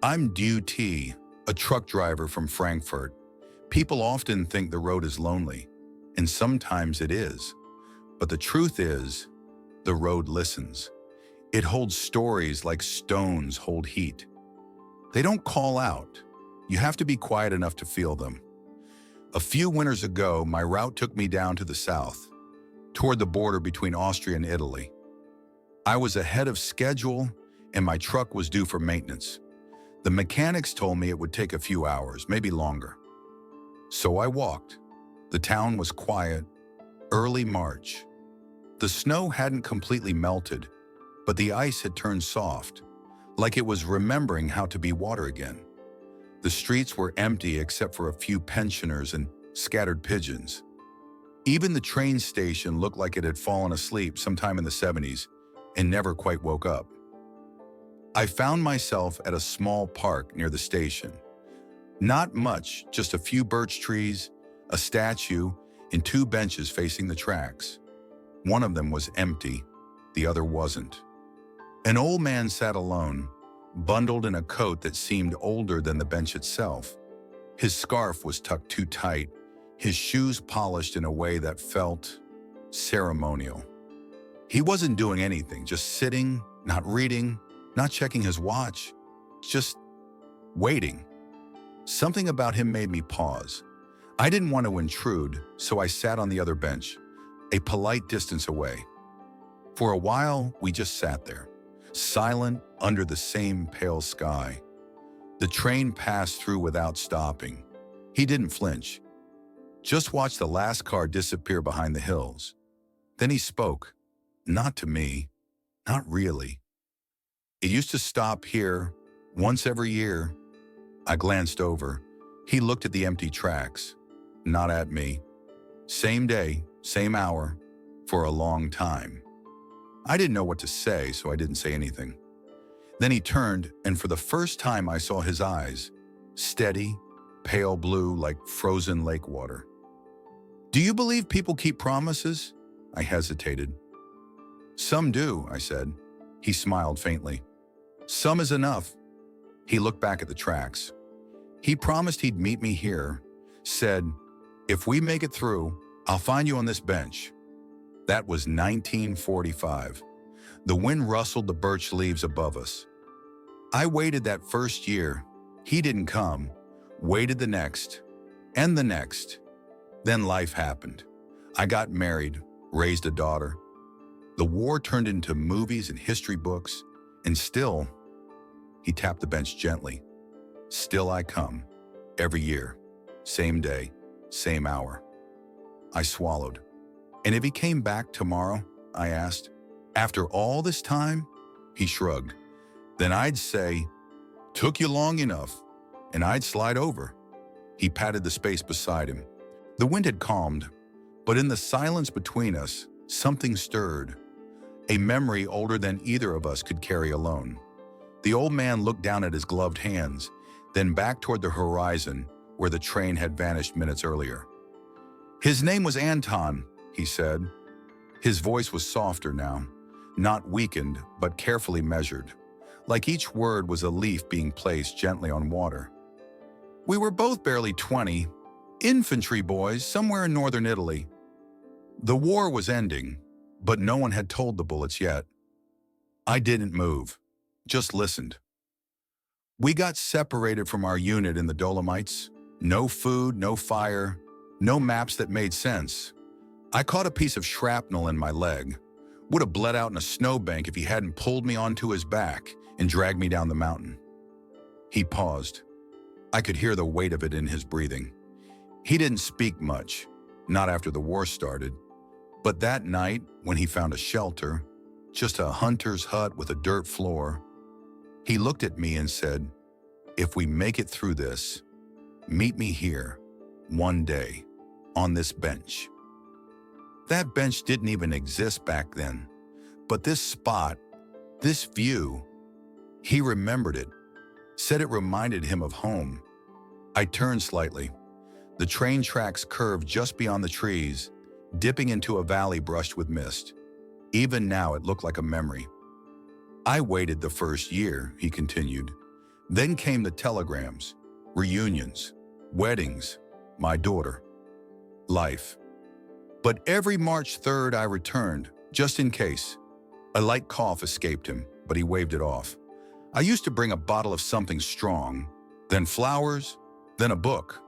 I'm Du T, a truck driver from Frankfurt. People often think the road is lonely, and sometimes it is. But the truth is, the road listens. It holds stories like stones hold heat. They don't call out. You have to be quiet enough to feel them. A few winters ago, my route took me down to the south, toward the border between Austria and Italy. I was ahead of schedule, and my truck was due for maintenance. The mechanics told me it would take a few hours, maybe longer. So I walked. The town was quiet, early March. The snow hadn't completely melted, but the ice had turned soft, like it was remembering how to be water again. The streets were empty except for a few pensioners and scattered pigeons. Even the train station looked like it had fallen asleep sometime in the 70s and never quite woke up. I found myself at a small park near the station. Not much, just a few birch trees, a statue, and two benches facing the tracks. One of them was empty, the other wasn't. An old man sat alone, bundled in a coat that seemed older than the bench itself. His scarf was tucked too tight, his shoes polished in a way that felt ceremonial. He wasn't doing anything, just sitting, not reading, not checking his watch, just waiting. Something about him made me pause. I didn't want to intrude, so I sat on the other bench, a polite distance away. For a while, we just sat there, silent under the same pale sky. The train passed through without stopping. He didn't flinch. Just watched the last car disappear behind the hills. Then he spoke. Not to me. Not really. It used to stop here, once every year. I glanced over. He looked at the empty tracks. Not at me. Same day, same hour, for a long time. I didn't know what to say, so I didn't say anything. Then he turned, and for the first time I saw his eyes, steady, pale blue like frozen lake water. "Do you believe people keep promises?" I hesitated. "Some do," I said. He smiled faintly. "Some is enough." He looked back at the tracks. "He promised he'd meet me here, said, 'If we make it through, I'll find you on this bench.'" That was 1945. The wind rustled the birch leaves above us. I waited that first year. He didn't come. Waited the next, and the next. Then life happened. I got married, raised a daughter. The war turned into movies and history books, and still, he tapped the bench gently. Still I come, every year, same day, same hour. I swallowed. "And if he came back tomorrow?" I asked. "After all this time?" He shrugged. "Then I'd say, 'Took you long enough,' and I'd slide over." He patted the space beside him. The wind had calmed, but in the silence between us, something stirred. A memory older than either of us could carry alone. The old man looked down at his gloved hands, then back toward the horizon where the train had vanished minutes earlier. "His name was Anton," he said. His voice was softer now, not weakened, but carefully measured, like each word was a leaf being placed gently on water. "We were both barely 20, infantry boys somewhere in northern Italy. The war was ending, but no one had told the bullets yet. I didn't move, just listened. We got separated from our unit in the Dolomites. No food, no fire, no maps that made sense. I caught a piece of shrapnel in my leg. Would have bled out in a snowbank if he hadn't pulled me onto his back and dragged me down the mountain." He paused. I could hear the weight of it in his breathing. He didn't speak much, not after the war started. But that night, when he found a shelter, just a hunter's hut with a dirt floor, he looked at me and said, "If we make it through this, meet me here, one day, on this bench." That bench didn't even exist back then, but this spot, this view, he remembered it, said it reminded him of home. I turned slightly. The train tracks curved just beyond the trees, dipping into a valley brushed with mist. Even now it looked like a memory. "I waited the first year," he continued. Then came the telegrams, reunions, weddings, my daughter, life. But every March 3rd I returned, just in case. A light cough escaped him, but he waved it off. I used to bring a bottle of something strong, then flowers, then a book.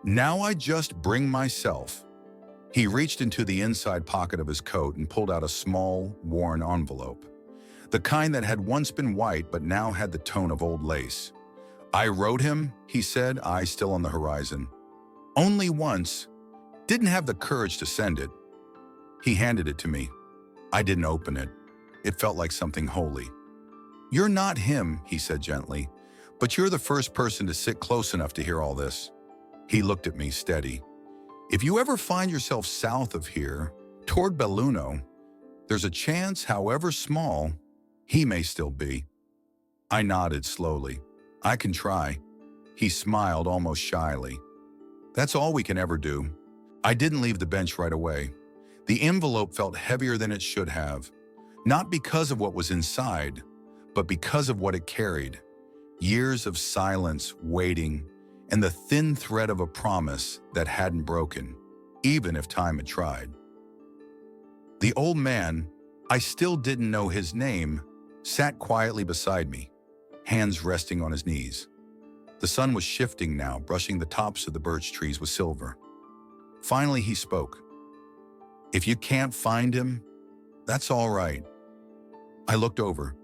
Now I just bring myself. He reached into the inside pocket of his coat and pulled out a small, worn envelope. The kind that had once been white but now had the tone of old lace. I wrote him, he said, eyes still on the horizon. Only once. Didn't have the courage to send it. He handed it to me. I didn't open it. It felt like something holy. You're not him, he said gently, but you're the first person to sit close enough to hear all this. He looked at me steady. If you ever find yourself south of here, toward Belluno, there's a chance, however small, he may still be. I nodded slowly. I can try. He smiled almost shyly. That's all we can ever do. I didn't leave the bench right away. The envelope felt heavier than it should have, not because of what was inside, but because of what it carried. Years of silence, waiting, and the thin thread of a promise that hadn't broken, even if time had tried. The old man, I still didn't know his name, sat quietly beside me, hands resting on his knees. The sun was shifting now, brushing the tops of the birch trees with silver. Finally, he spoke. If you can't find him, that's all right. I looked over.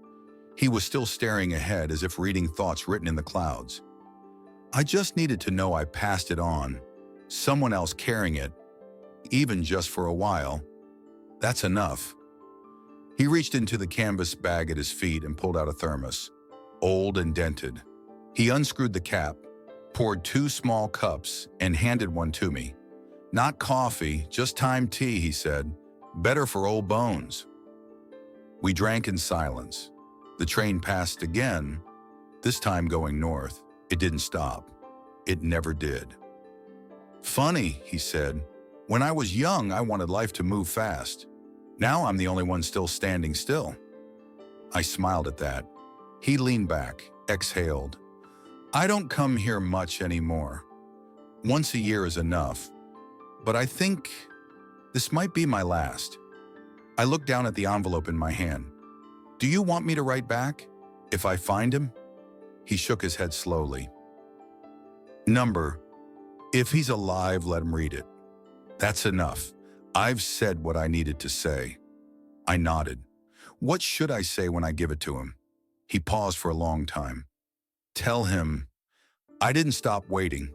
He was still staring ahead as if reading thoughts written in the clouds. I just needed to know I passed it on, someone else carrying it, even just for a while. That's enough. He reached into the canvas bag at his feet and pulled out a thermos, old and dented. He unscrewed the cap, poured 2 small cups, and handed one to me. Not coffee, just time tea, he said. Better for old bones. We drank in silence. The train passed again, this time going north. It didn't stop. It never did. Funny, he said. When I was young, I wanted life to move fast. Now I'm the only one still standing still. I smiled at that. He leaned back, exhaled. I don't come here much anymore. Once a year is enough. But I think this might be my last. I looked down at the envelope in my hand. Do you want me to write back? If I find him? He shook his head slowly. Number, if he's alive, let him read it. That's enough. I've said what I needed to say. I nodded. What should I say when I give it to him? He paused for a long time. Tell him, I didn't stop waiting.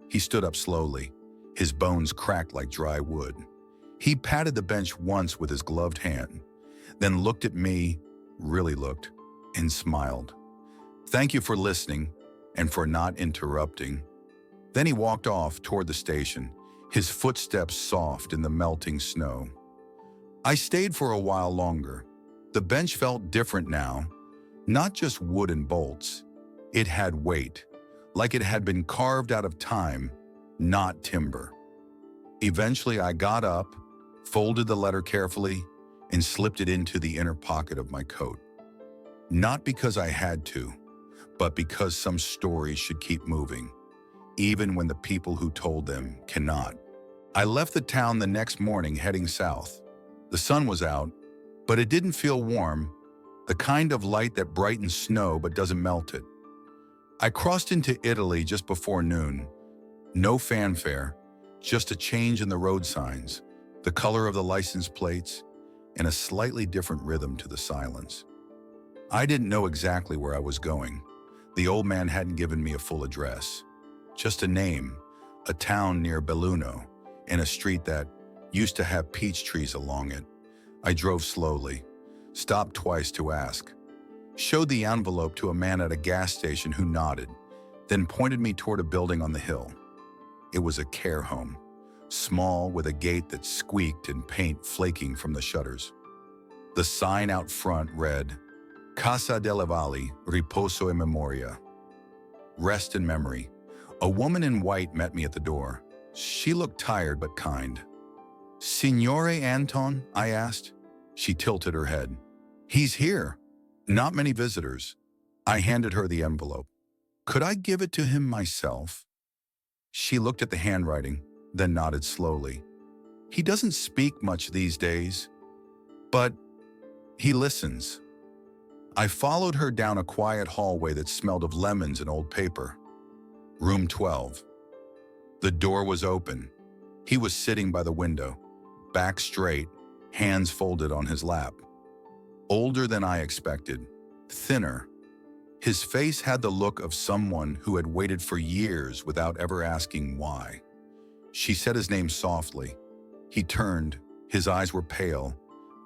He stood up slowly. His bones cracked like dry wood. He patted the bench once with his gloved hand, then looked at me, really looked, and smiled. Thank you for listening and for not interrupting. Then he walked off toward the station, his footsteps soft in the melting snow. I stayed for a while longer. The bench felt different now, not just wood and bolts. It had weight, like it had been carved out of time, not timber. Eventually, I got up, folded the letter carefully, and slipped it into the inner pocket of my coat. Not because I had to, but because some stories should keep moving, even when the people who told them cannot. I left the town the next morning heading south. The sun was out, but it didn't feel warm, the kind of light that brightens snow but doesn't melt it. I crossed into Italy just before noon. No fanfare, just a change in the road signs, the color of the license plates, and a slightly different rhythm to the silence. I didn't know exactly where I was going. The old man hadn't given me a full address. Just a name, a town near Belluno, and a street that used to have peach trees along it. I drove slowly, stopped twice to ask, showed the envelope to a man at a gas station who nodded, then pointed me toward a building on the hill. It was a care home, small with a gate that squeaked and paint flaking from the shutters. The sign out front read, Casa delle Valli, Riposo e Memoria. Rest in memory. A woman in white met me at the door. She looked tired but kind. Signore Anton? I asked. She tilted her head. He's here. Not many visitors. I handed her the envelope. Could I give it to him myself? She looked at the handwriting, then nodded slowly. He doesn't speak much these days, but he listens. I followed her down a quiet hallway that smelled of lemons and old paper. Room 12. The door was open. He was sitting by the window, back straight, hands folded on his lap. Older than I expected, thinner. His face had the look of someone who had waited for years without ever asking why. She said his name softly. He turned. His eyes were pale,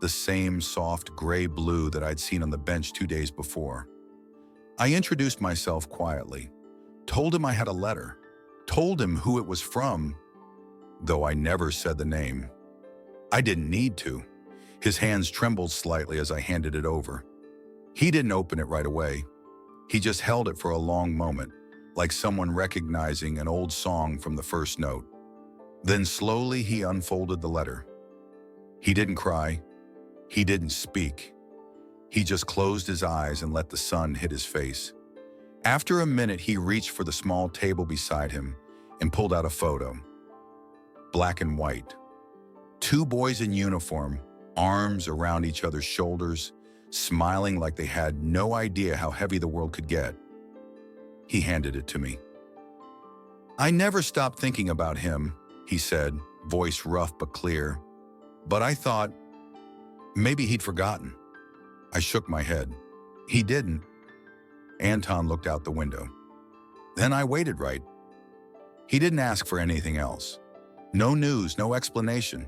the same soft gray-blue that I'd seen on the bench 2 days before. I introduced myself quietly, told him I had a letter, told him who it was from, though I never said the name. I didn't need to. His hands trembled slightly as I handed it over. He didn't open it right away. He just held it for a long moment, like someone recognizing an old song from the first note. Then slowly he unfolded the letter. He didn't cry. He didn't speak. He just closed his eyes and let the sun hit his face. After a minute, he reached for the small table beside him and pulled out a photo. Black and white. 2 boys in uniform, arms around each other's shoulders, smiling like they had no idea how heavy the world could get. He handed it to me. I never stopped thinking about him, he said, voice rough but clear. But I thought, maybe he'd forgotten. I shook my head. He didn't. Anton looked out the window. Then I waited right. He didn't ask for anything else. No news, no explanation.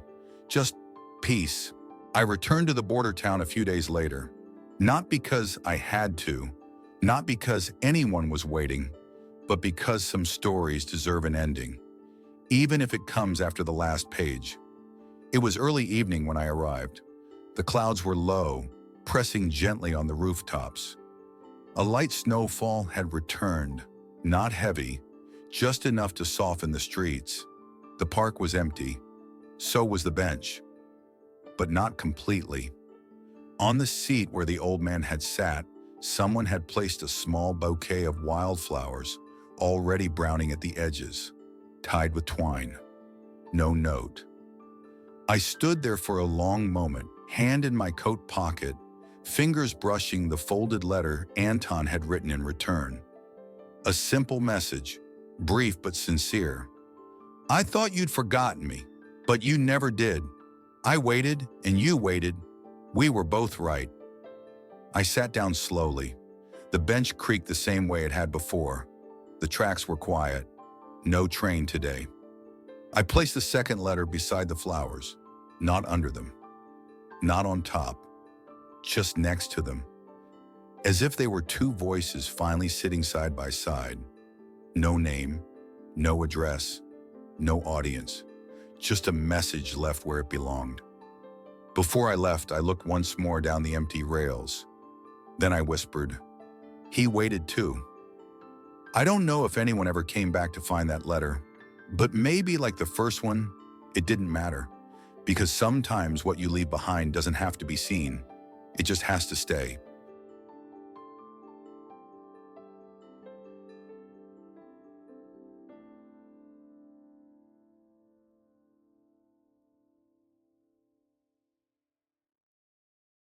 Just peace. I returned to the border town a few days later. Not because I had to, not because anyone was waiting, but because some stories deserve an ending, even if it comes after the last page. It was early evening when I arrived. The clouds were low, pressing gently on the rooftops. A light snowfall had returned, not heavy, just enough to soften the streets. The park was empty. So was the bench. But not completely. On the seat where the old man had sat, someone had placed a small bouquet of wildflowers, already browning at the edges, tied with twine. No note. I stood there for a long moment, hand in my coat pocket, fingers brushing the folded letter Anton had written in return. A simple message, brief but sincere. I thought you'd forgotten me, but you never did. I waited, and you waited. We were both right. I sat down slowly. The bench creaked the same way it had before. The tracks were quiet. No train today. I placed the second letter beside the flowers, not under them, not on top, just next to them, as if they were 2 voices finally sitting side by side. No name, no address, no audience, just a message left where it belonged. Before I left, I looked once more down the empty rails. Then I whispered, he waited too. I don't know if anyone ever came back to find that letter, but maybe like the first one, it didn't matter, because sometimes what you leave behind doesn't have to be seen. It just has to stay.